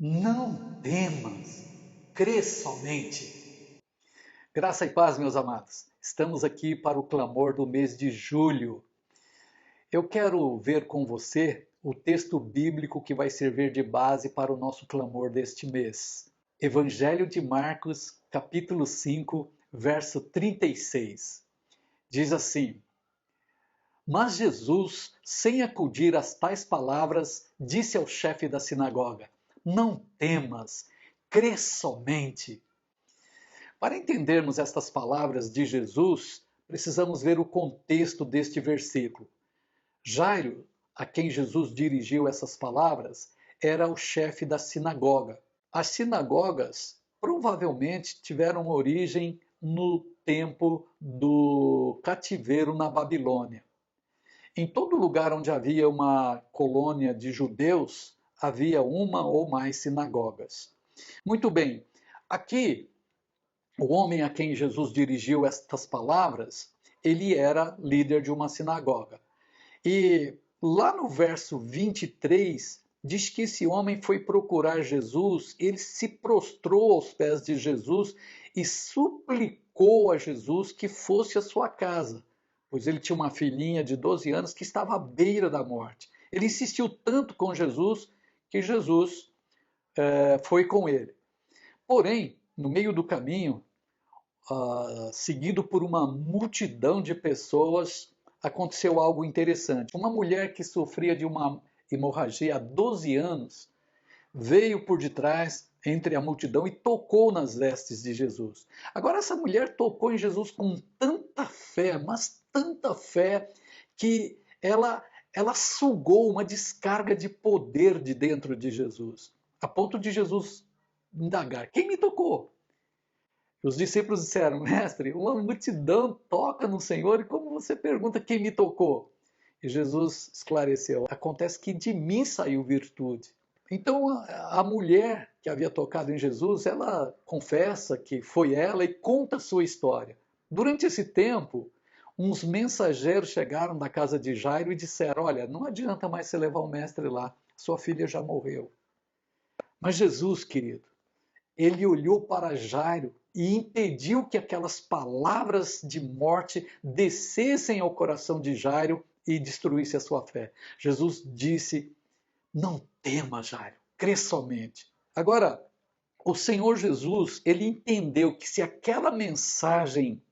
Não temas, crê somente. Graça e paz, meus amados. Estamos aqui para o clamor do mês de julho. Eu quero ver com você o texto bíblico que vai servir de base para o nosso clamor deste mês. Evangelho de Marcos, capítulo 5, verso 36. Diz assim: Mas Jesus, sem acudir às tais palavras, disse ao chefe da sinagoga: Não temas, crê somente. Para entendermos estas palavras de Jesus, precisamos ver o contexto deste versículo. Jairo, a quem Jesus dirigiu essas palavras, era o chefe da sinagoga. As sinagogas provavelmente tiveram origem no tempo do cativeiro na Babilônia. Em todo lugar onde havia uma colônia de judeus, havia uma ou mais sinagogas. Muito bem, aqui o homem a quem Jesus dirigiu estas palavras, ele era líder de uma sinagoga. E lá no verso 23, diz que esse homem foi procurar Jesus, ele se prostrou aos pés de Jesus e suplicou a Jesus que fosse à sua casa, pois ele tinha uma filhinha de 12 anos que estava à beira da morte. Ele insistiu tanto com Jesus que Jesus foi com ele. Porém, no meio do caminho, seguido por uma multidão de pessoas, aconteceu algo interessante. Uma mulher que sofria de uma hemorragia há 12 anos veio por detrás, entre a multidão, e tocou nas vestes de Jesus. Agora, essa mulher tocou em Jesus com tanta fé, mas tanta fé, que ela sugou uma descarga de poder de dentro de Jesus, a ponto de Jesus indagar: quem me tocou? Os discípulos disseram: Mestre, uma multidão toca no Senhor e como você pergunta quem me tocou? E Jesus esclareceu: acontece que de mim saiu virtude. Então a mulher que havia tocado em Jesus, ela confessa que foi ela e conta a sua história. Durante esse tempo, uns mensageiros chegaram da casa de Jairo e disseram: olha, não adianta mais você levar o mestre lá, sua filha já morreu. Mas Jesus, querido, ele olhou para Jairo e impediu que aquelas palavras de morte descessem ao coração de Jairo e destruísse a sua fé. Jesus disse: não tema, Jairo, crê somente. Agora, o Senhor Jesus, ele entendeu que se aquela mensagem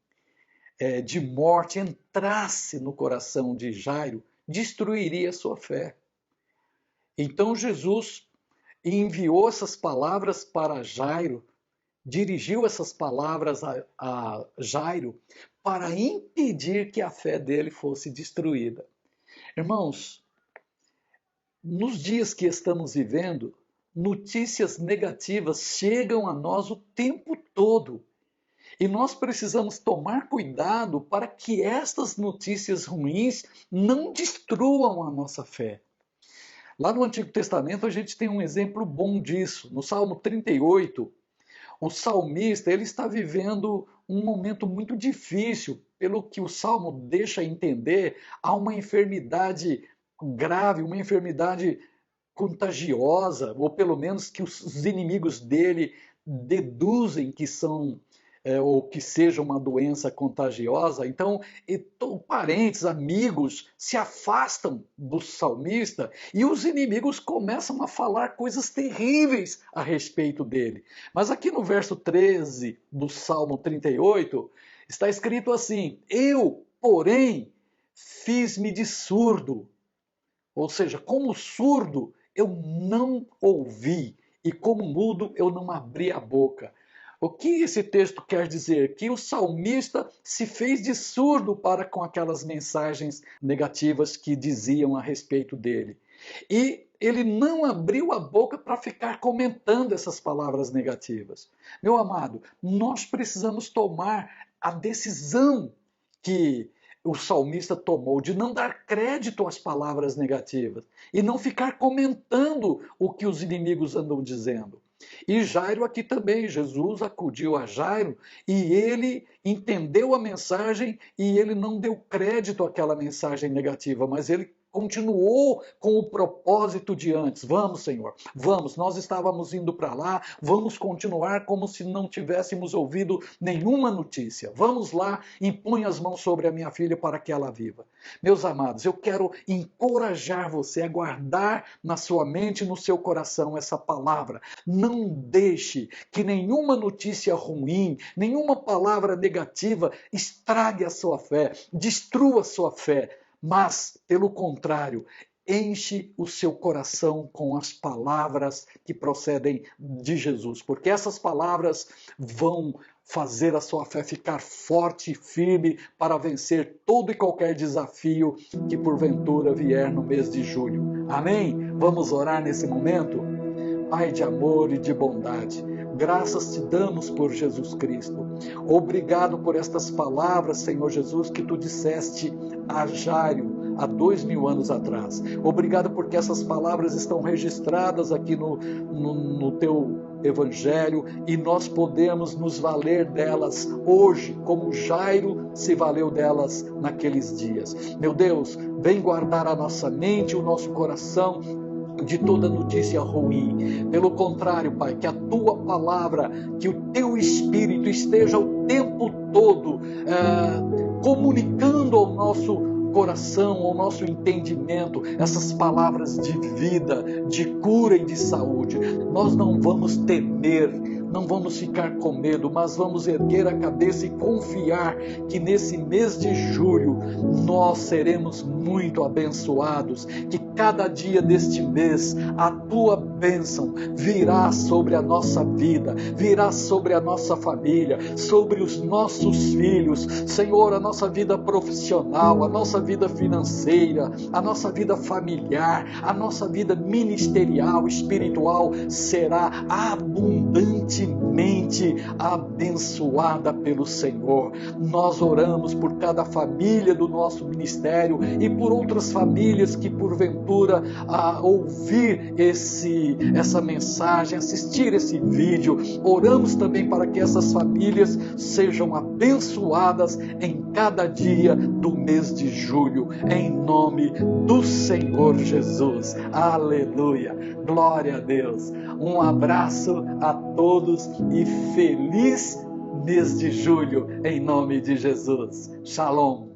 de morte entrasse no coração de Jairo, destruiria a sua fé. Então Jesus enviou essas palavras para Jairo, dirigiu essas palavras a Jairo para impedir que a fé dele fosse destruída. Irmãos, nos dias que estamos vivendo, notícias negativas chegam a nós o tempo todo. E nós precisamos tomar cuidado para que estas notícias ruins não destruam a nossa fé. Lá no Antigo Testamento a gente tem um exemplo bom disso. No Salmo 38, o salmista ele está vivendo um momento muito difícil. Pelo que o Salmo deixa entender, há uma enfermidade grave, uma enfermidade contagiosa, ou pelo menos que os inimigos dele deduzem que são ou que seja uma doença contagiosa. Então, parentes, amigos se afastam do salmista e os inimigos começam a falar coisas terríveis a respeito dele. Mas aqui no verso 13 do Salmo 38, está escrito assim: eu, porém, fiz-me de surdo. Ou seja, como surdo, eu não ouvi, e como mudo, eu não abri a boca. O que esse texto quer dizer? Que o salmista se fez de surdo para com aquelas mensagens negativas que diziam a respeito dele. E ele não abriu a boca para ficar comentando essas palavras negativas. Meu amado, nós precisamos tomar a decisão que o salmista tomou de não dar crédito às palavras negativas e não ficar comentando o que os inimigos andam dizendo. E Jairo aqui também, Jesus acudiu a Jairo e ele entendeu a mensagem e ele não deu crédito àquela mensagem negativa, mas ele continuou com o propósito de antes. Vamos, Senhor, vamos, nós estávamos indo para lá, vamos continuar como se não tivéssemos ouvido nenhuma notícia. Vamos lá, impõe as mãos sobre a minha filha para que ela viva. Meus amados, eu quero encorajar você a guardar na sua mente e no seu coração essa palavra. Não deixe que nenhuma notícia ruim, nenhuma palavra negativa estrague a sua fé, destrua a sua fé. Mas, pelo contrário, enche o seu coração com as palavras que procedem de Jesus, porque essas palavras vão fazer a sua fé ficar forte e firme para vencer todo e qualquer desafio que porventura vier no mês de julho. Amém? Vamos orar nesse momento? Pai de amor e de bondade, graças te damos por Jesus Cristo. Obrigado por estas palavras, Senhor Jesus, que tu disseste a Jairo há 2000 anos atrás. Obrigado porque essas palavras estão registradas aqui no teu Evangelho e nós podemos nos valer delas hoje, como Jairo se valeu delas naqueles dias. Meu Deus, vem guardar a nossa mente, o nosso coração de toda notícia ruim. Pelo contrário, Pai, que a tua palavra, que o teu Espírito esteja o tempo todo comunicando ao nosso coração, ao nosso entendimento, essas palavras de vida, de cura e de saúde. Nós não vamos temer, não vamos ficar com medo, mas vamos erguer a cabeça e confiar que nesse mês de julho nós seremos muito abençoados, que cada dia deste mês a tua bênção virá sobre a nossa vida, virá sobre a nossa família, sobre os nossos filhos, Senhor, a nossa vida profissional, a nossa vida financeira, a nossa vida familiar, a nossa vida ministerial, espiritual, será abundantemente abençoada pelo Senhor. Nós oramos por cada família do nosso ministério e por outras famílias que porventura ouvir essa mensagem, assistir esse vídeo. Oramos também para que essas famílias sejam abençoadas em cada dia do mês de julho, em nome do Senhor Jesus. Aleluia, glória a Deus. Um abraço a todos e feliz mês de julho, em nome de Jesus. Shalom.